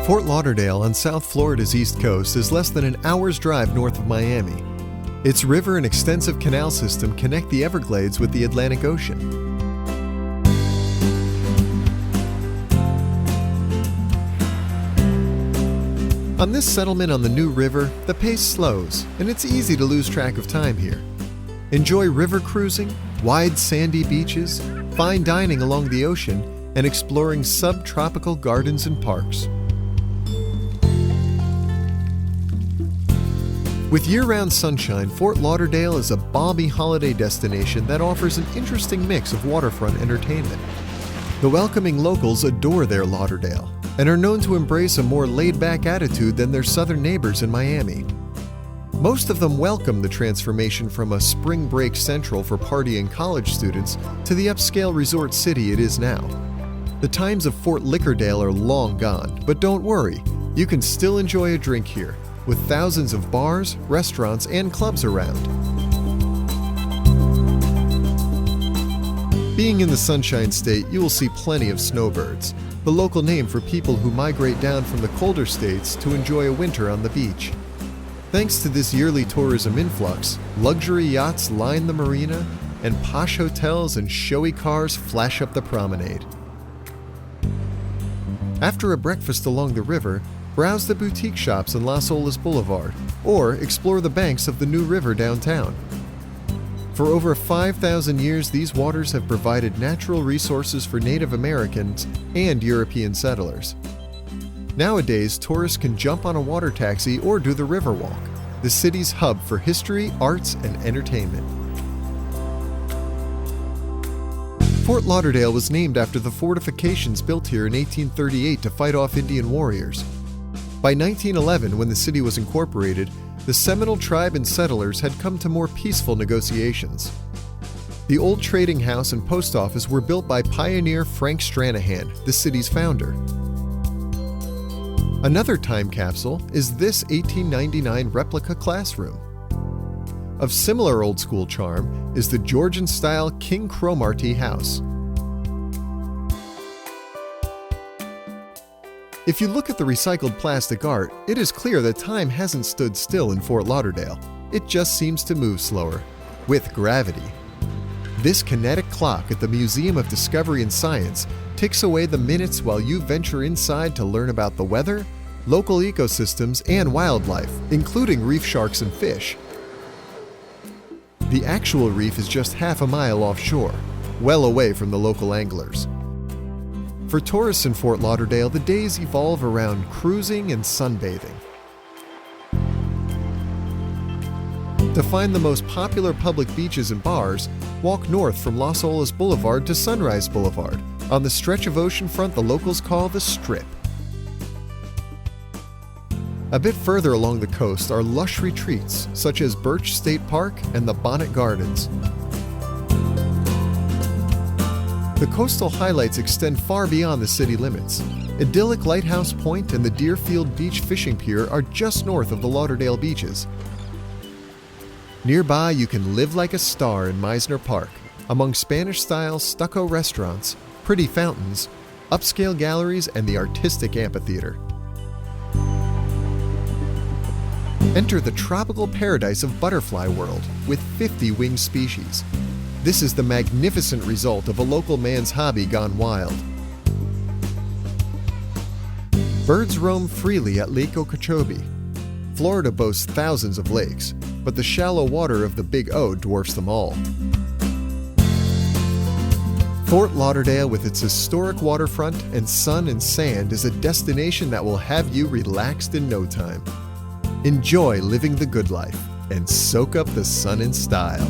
Fort Lauderdale on South Florida's east coast is less than an hour's drive north of Miami. Its river and extensive canal system connect the Everglades with the Atlantic Ocean. On this settlement on the New River, the pace slows, and it's easy to lose track of time here. Enjoy river cruising, wide sandy beaches, fine dining along the ocean, and exploring subtropical gardens and parks. With year-round sunshine, Fort Lauderdale is a balmy holiday destination that offers an interesting mix of waterfront entertainment. The welcoming locals adore their Lauderdale and are known to embrace a more laid-back attitude than their southern neighbors in Miami. Most of them welcome the transformation from a spring break central for partying college students to the upscale resort city it is now. The times of Fort Lauderdale are long gone, but don't worry, you can still enjoy a drink here, with thousands of bars, restaurants, and clubs around. Being in the Sunshine State, you will see plenty of snowbirds, the local name for people who migrate down from the colder states to enjoy a winter on the beach. Thanks to this yearly tourism influx, luxury yachts line the marina, and posh hotels and showy cars flash up the promenade. After a breakfast along the river, browse the boutique shops in Las Olas Boulevard, or explore the banks of the New River downtown. For over 5,000 years, these waters have provided natural resources for Native Americans and European settlers. Nowadays, tourists can jump on a water taxi or do the Riverwalk, the city's hub for history, arts, and entertainment. Fort Lauderdale was named after the fortifications built here in 1838 to fight off Indian warriors. By 1911, when the city was incorporated, the Seminole tribe and settlers had come to more peaceful negotiations. The old trading house and post office were built by pioneer Frank Stranahan, the city's founder. Another time capsule is this 1899 replica classroom. Of similar old-school charm is the Georgian-style King-Cromartie House. If you look at the recycled plastic art, it is clear that time hasn't stood still in Fort Lauderdale. It just seems to move slower, with gravity. This kinetic clock at the Museum of Discovery and Science ticks away the minutes while you venture inside to learn about the weather, local ecosystems, and wildlife, including reef sharks and fish. The actual reef is just half a mile offshore, well away from the local anglers. For tourists in Fort Lauderdale, the days evolve around cruising and sunbathing. To find the most popular public beaches and bars, walk north from Las Olas Boulevard to Sunrise Boulevard, on the stretch of oceanfront the locals call the Strip. A bit further along the coast are lush retreats such as Birch State Park and the Bonnet Gardens. The coastal highlights extend far beyond the city limits. Idyllic Lighthouse Point and the Deerfield Beach Fishing Pier are just north of the Lauderdale beaches. Nearby, you can live like a star in Mizner Park, among Spanish-style stucco restaurants, pretty fountains, upscale galleries, and the artistic amphitheater. Enter the tropical paradise of Butterfly World with 50 winged species. This is the magnificent result of a local man's hobby gone wild. Birds roam freely at Lake Okeechobee. Florida boasts thousands of lakes, but the shallow water of the Big O dwarfs them all. Fort Lauderdale, with its historic waterfront and sun and sand, is a destination that will have you relaxed in no time. Enjoy living the good life and soak up the sun in style.